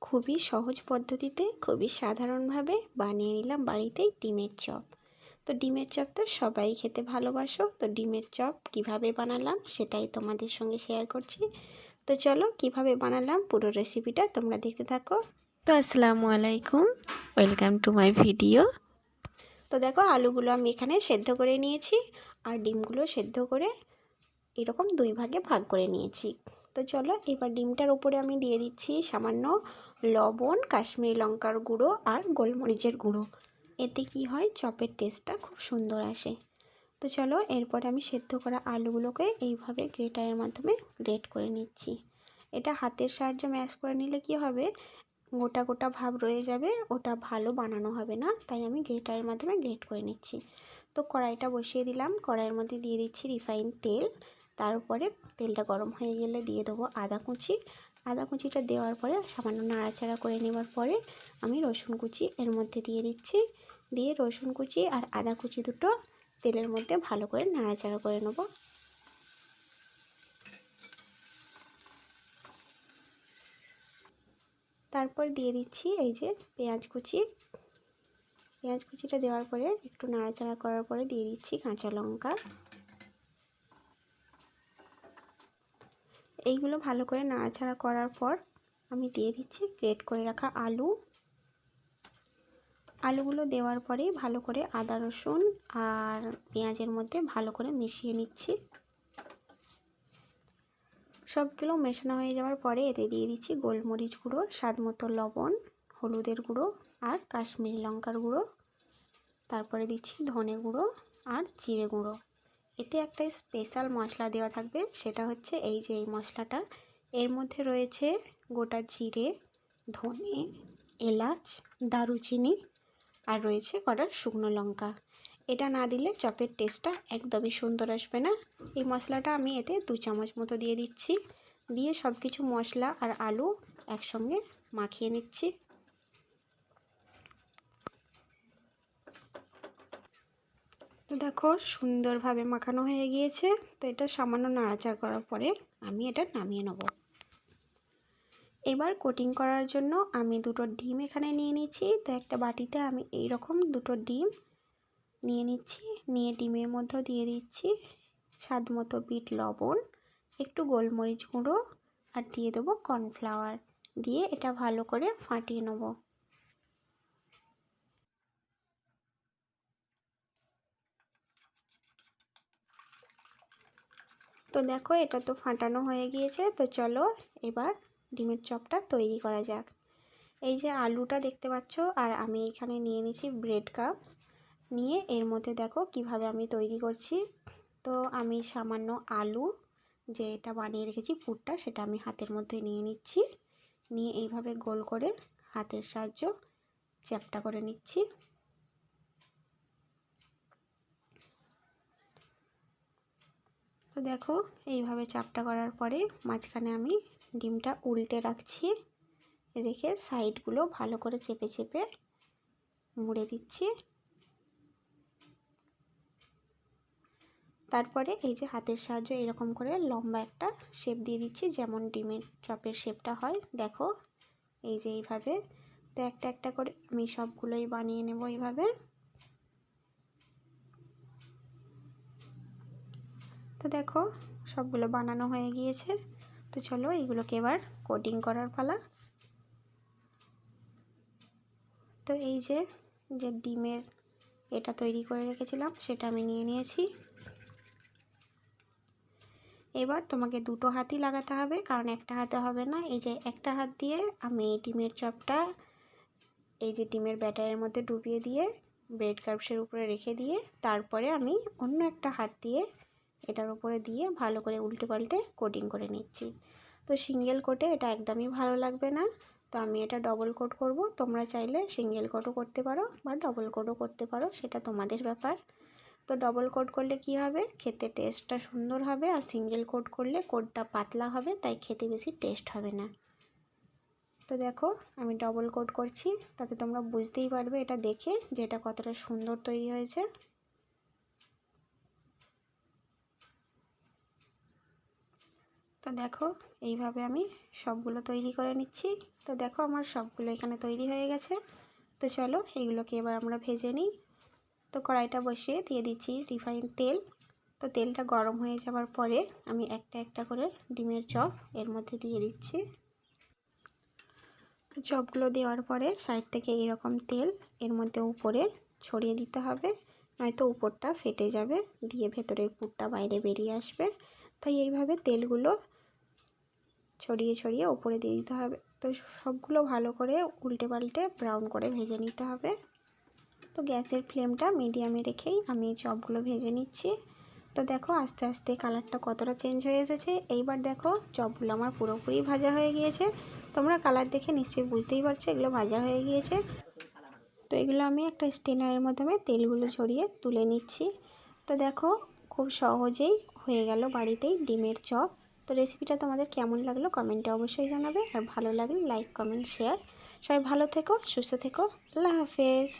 খুবই সহজ পদ্ধতিতে খুবই সাধারণভাবে বানিয়ে নিলাম বাড়িতেই ডিমের চপ। তো ডিমের চপ তো সবাই খেতে ভালোবাসো। তো ডিমের চপ কিভাবে বানালাম সেটাই তোমাদের সঙ্গে শেয়ার করছি। তো চলো কিভাবে বানালাম পুরো রেসিপিটা তোমরা দেখতে থাকো। তো আসসালামু আলাইকুম, ওয়েলকাম টু মাই ভিডিও। তো দেখো আলুগুলো আমি এখানে সেদ্ধ করে নিয়েছি আর ডিমগুলো সেদ্ধ করে এরকম দুই ভাগে ভাগ করে নিয়েছি। তো চলো এবার ডিমটার উপরে আমি দিয়ে দিচ্ছি সামান্য লবণ, কাশ্মীরি লঙ্কার গুঁড়ো আর গোলমরিচের গুঁড়ো। এতে কি হয়, চপের টেস্টটা খুব সুন্দর আসে। তো চলো এরপরে আমি সেদ্ধ করা আলুগুলোকে এইভাবে গ্রেটারের মাধ্যমে গ্রেট করে নিচ্ছি। এটা হাতের সাহায্যে ম্যাশ করে নিলে কি হবে, গোটা গোটা ভাব রয়ে যাবে, ওটা ভালো বানানো হবে না। তাই আমি গ্রেটারের মাধ্যমে গ্রেট করে নিচ্ছি। তো কড়াইটা বসিয়ে দিলাম, কড়াইয়ের মধ্যে দিয়ে দিচ্ছি রিফাইন তেল। তার উপরে তেলটা গরম হয়ে গেলে দিয়ে দেবো আদা কুচি। আদা কুচিটা দেওয়ার পরে সামান্য নাড়াচাড়া করে নেওয়ার পরে আমি রসুন কুচি এর মধ্যে দিয়ে দিচ্ছি। দিয়ে রসুন কুচি আর আদা কুচি দুটো তেলের মধ্যে ভালো করে নাড়াচাড়া করে নেব। তারপর দিয়ে দিচ্ছি এই যে পেঁয়াজ কুচি। পেঁয়াজ কুচিটা দেওয়ার পরে একটু নাড়াচাড়া করার পরে দিয়ে দিচ্ছি কাঁচা লঙ্কা। এইগুলো ভালো করে নাড়াচাড়া করার পর আমি দিয়ে দিচ্ছি গ্রেট করে রাখা আলু। আলুগুলো দেওয়ার পরেই ভালো করে আদা রসুন আর পেঁয়াজের মধ্যে ভালো করে মিশিয়ে নিচ্ছি। সবগুলো মেশানো হয়ে যাওয়ার পরে এতে দিয়ে দিচ্ছি গোলমরিচ গুঁড়ো, স্বাদ মতো লবণ, হলুদের গুঁড়ো আর কাশ্মীরি লঙ্কার গুঁড়ো। তারপরে দিচ্ছি ধনে গুঁড়ো আর জিরে গুঁড়ো। এতে একটা স্পেশাল মশলা দেওয়া থাকবে, সেটা হচ্ছে এই যে এই মশলাটা। এর মধ্যে রয়েছে গোটা জিরে, ধনে, এলাচ, দারুচিনি আর রয়েছে কটা শুকনো লঙ্কা। এটা না দিলে চপের টেস্টটা একদমই সুন্দর আসবে না। এই মশলাটা আমি এতে 2 চামচ মতো দিয়ে দিচ্ছি। দিয়ে সব কিছু মশলা আর আলু একসঙ্গে মাখিয়ে নিচ্ছি। তো দেখো সুন্দরভাবে মাখানো হয়ে গিয়েছে। তো এটা সামান্য নাড়াচাড়া করার পরে আমি এটা নামিয়ে নেব। এবার কোটিং করার জন্য আমি দুটো ডিম এখানে নিয়ে নিচ্ছি। তো একটা বাটিতে আমি এই রকম দুটো ডিম নিয়ে নিচ্ছি। নিয়ে ডিমের মধ্যে দিয়ে দিচ্ছি স্বাদ মতো বিট লবণ, একটু গোলমরিচ গুঁড়ো আর দিয়ে দেবো কর্নফ্লাওয়ার। দিয়ে এটা ভালো করে ফাটিয়ে নেব। তো দেখো এটা তো ফাটানো হয়ে গিয়েছে। তো চলো এবার ডিমের চপটা তৈরি করা যাক। এই যে আলুটা দেখতে পাচ্ছ আর আমি এখানে নিয়ে নিয়েছি ব্রেড ক্রাম্বস। নিয়ে এর মধ্যে দেখো কিভাবে আমি তৈরি করছি। তো আমি সামান্য আলু যে এটা বানিয়ে রেখেছি পুরটা, সেটা আমি হাতের মধ্যে নিয়ে নিচ্ছি। নিয়ে এইভাবে গোল করে হাতের সাহায্য চ্যাপ্টা করে নিচ্ছি। তো দেখো এইভাবে চ্যাপ্টা করার পরে মাঝখানে আমি ডিমটা উল্টে রাখছি। রেখে সাইডগুলো ভালো করে চেপে চেপে মুড়ে দিচ্ছি। তারপরে এই যে হাতের সাহায্যে এরকম করে লম্বা একটা শেপ দিয়ে দিচ্ছি, যেমন ডিমের চপের শেপটা হয়। দেখো এই যে এইভাবে। তো একটা একটা করে আমি সবগুলোই বানিয়ে নেব এইভাবে। তো দেখো সবগুলো বানানো হয়ে গিয়েছে। তো চলো এইগুলোকে এবার কোটিং করার পালা। তো এই যে যে ডিমের এটা তৈরি করে রেখেছিলাম সেটা আমি নিয়ে নিয়েছি। এবার তোমাকে দুটো হাতই লাগাতে হবে, কারণ একটা হাতে হবে না। এই যে একটা হাত দিয়ে আমি ডিমের চপটা এই যে ডিমের ব্যাটারের মধ্যে ডুবিয়ে দিয়ে ব্রেড ক্রাম্বসের উপরে রেখে দিয়ে তারপরে আমি অন্য একটা হাত দিয়ে এটার উপরে দিয়ে ভালো করে উল্টে পাল্টে কোটিং করে নিচ্ছি। তো সিঙ্গেল কোটে এটা একদমই ভালো লাগবে না। তো আমি এটা ডবল কোট করব। তোমরা চাইলে সিঙ্গেল কোটও করতে পারো বা ডবল কোটও করতে পারো, সেটা তোমাদের ব্যাপার। তো ডবল কোট করলে কি হবে, খেতে টেস্টটা সুন্দর হবে। আর সিঙ্গেল কোট করলে কোটটা পাতলা হবে, তাই খেতে বেশি টেস্ট হবে না। তো দেখো আমি ডবল কোট করছি, তাতে তোমরা বুঝতেই পারবে এটা দেখে যে এটা কতটা সুন্দর তৈরি হয়েছে। তো দেখো এইভাবে আমি সবগুলো তৈরি করে নিচ্ছি। তো দেখো আমার সবগুলো এখানে তৈরি হয়ে গেছে। তো চলো এইগুলোকে এবার আমরা ভেজে নিই। তো কড়াইটা বসিয়ে দিয়ে দিচ্ছি রিফাইন তেল। তো তেলটা গরম হয়ে যাওয়ার পরে আমি একটা একটা করে ডিমের চপ এর মধ্যে দিয়ে দিচ্ছি। চপগুলো দেওয়ার পরে সাইড থেকে এরকম তেল এর মধ্যে উপরে ছড়িয়ে দিতে হবে, নয়তো উপরটা ফেটে যাবে, দিয়ে ভেতরের পুরটা বাইরে বেরিয়ে আসবে। তাই এইভাবে তেলগুলো ছড়িয়ে ছড়িয়ে উপরে দিয়ে দিতে হবে। তো সবগুলো ভালো করে উল্টে পাল্টে ব্রাউন করে ভেজে নিতে হবে। তো গ্যাসের ফ্লেমটা মিডিয়ামে রেখেই আমি এই চপগুলো ভেজে নিচ্ছি। তো দেখো আস্তে আস্তে কালারটা কতটা চেঞ্জ হয়ে এসেছে। এইবার দেখো চপগুলো আমার পুরোপুরি ভাজা হয়ে গিয়েছে। তোমরা কালার দেখে নিশ্চয়ই বুঝতেই পারছো এগুলো ভাজা হয়ে গিয়েছে। তো এগুলো আমি একটা স্ট্রেনারের মাধ্যমে তেলগুলো ছড়িয়ে তুলে নিচ্ছি। তো দেখো খুব সহজেই হয়ে গেল বাড়িতেই ডিমের চপ। তো রেসিপিটা তোমাদের কেমন লাগলো কমেন্টে অবশ্যই জানাবে, আর ভালো লাগলে লাইক কমেন্ট শেয়ার। সবাই ভালো থেকো, সুস্থ থেকো, আল্লাহ হাফেজ।